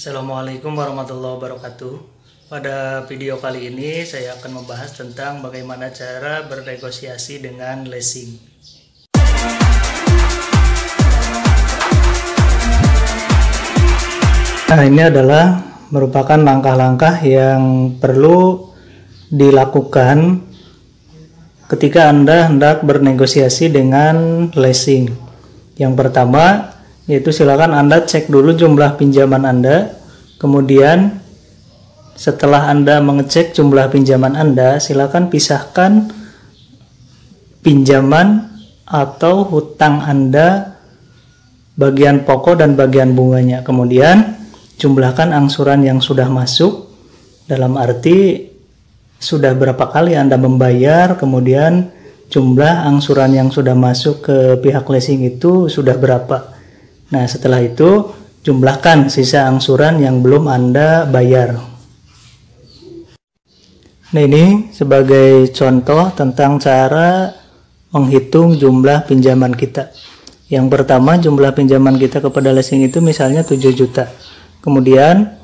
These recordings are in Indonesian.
Assalamualaikum warahmatullahi wabarakatuh. Pada video kali ini saya akan membahas tentang bagaimana cara bernegosiasi dengan leasing. Nah, ini adalah merupakan langkah-langkah yang perlu dilakukan ketika Anda hendak bernegosiasi dengan leasing. Yang pertama, yaitu silakan Anda cek dulu jumlah pinjaman Anda. Kemudian setelah Anda mengecek jumlah pinjaman Anda, silakan pisahkan pinjaman atau hutang Anda bagian pokok dan bagian bunganya. Kemudian jumlahkan angsuran yang sudah masuk, dalam arti sudah berapa kali Anda membayar, kemudian jumlah angsuran yang sudah masuk ke pihak leasing itu sudah berapa. Nah, setelah itu jumlahkan sisa angsuran yang belum Anda bayar. Nah, ini sebagai contoh tentang cara menghitung jumlah pinjaman kita. Yang pertama, jumlah pinjaman kita kepada leasing itu misalnya 7 juta. Kemudian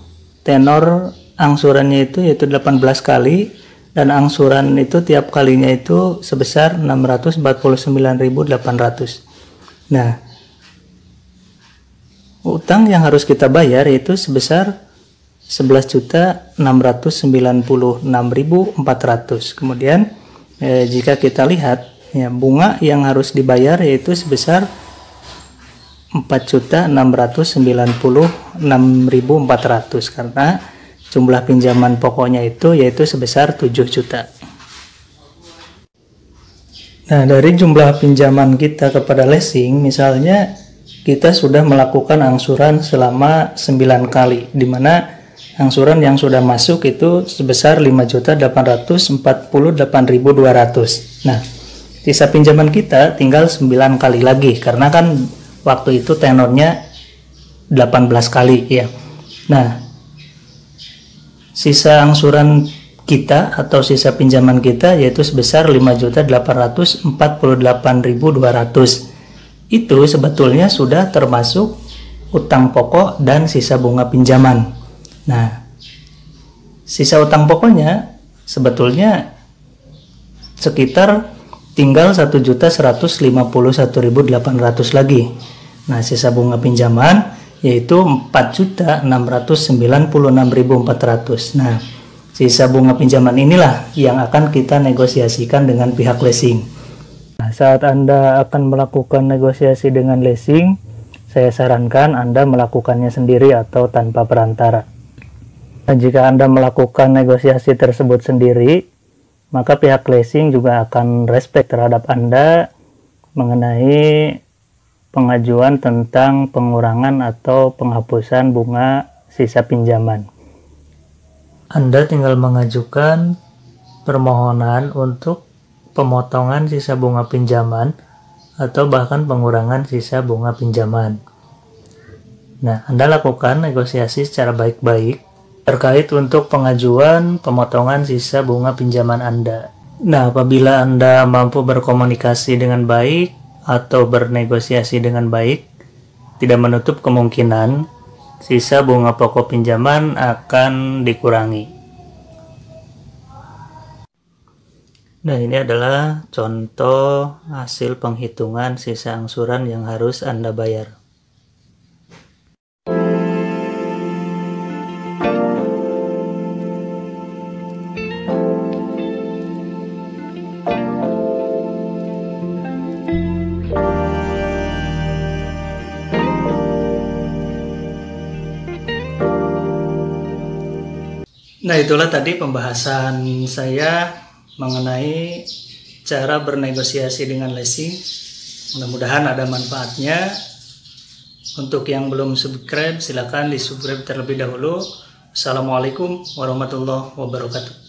tenor angsurannya itu yaitu 18 kali, dan angsuran itu tiap kalinya itu sebesar 649.800. Nah, utang yang harus kita bayar yaitu sebesar 11.696.400. Kemudian jika kita lihat ya, bunga yang harus dibayar yaitu sebesar 4.696.400 karena jumlah pinjaman pokoknya itu yaitu sebesar 7 juta. Nah, dari jumlah pinjaman kita kepada leasing, misalnya kita sudah melakukan angsuran selama 9 kali, di mana angsuran yang sudah masuk itu sebesar 5.848.200. Nah, sisa pinjaman kita tinggal 9 kali lagi, karena kan waktu itu tenornya 18 kali ya. Nah, sisa angsuran kita atau sisa pinjaman kita yaitu sebesar 5.848.200. Itu sebetulnya sudah termasuk utang pokok dan sisa bunga pinjaman. Nah, sisa utang pokoknya sebetulnya sekitar tinggal 1.151.800 lagi. Nah, sisa bunga pinjaman yaitu 4.696.400. Nah, sisa bunga pinjaman inilah yang akan kita negosiasikan dengan pihak leasing. Nah, saat Anda akan melakukan negosiasi dengan leasing, saya sarankan Anda melakukannya sendiri atau tanpa perantara. Dan jika Anda melakukan negosiasi tersebut sendiri, maka pihak leasing juga akan respect terhadap Anda mengenai pengajuan tentang pengurangan atau penghapusan bunga sisa pinjaman. Anda tinggal mengajukan permohonan untuk pemotongan sisa bunga pinjaman atau bahkan pengurangan sisa bunga pinjaman. Nah, Anda lakukan negosiasi secara baik-baik terkait untuk pengajuan pemotongan sisa bunga pinjaman Anda. Nah, apabila Anda mampu berkomunikasi dengan baik atau bernegosiasi dengan baik, tidak menutup kemungkinan sisa bunga pokok pinjaman akan dikurangi. Nah, ini adalah contoh hasil penghitungan sisa angsuran yang harus Anda bayar. Nah, itulah tadi pembahasan saya mengenai cara bernegosiasi dengan leasing. Mudah-mudahan ada manfaatnya. Untuk yang belum subscribe, silakan di subscribe terlebih dahulu. Assalamualaikum warahmatullahi wabarakatuh.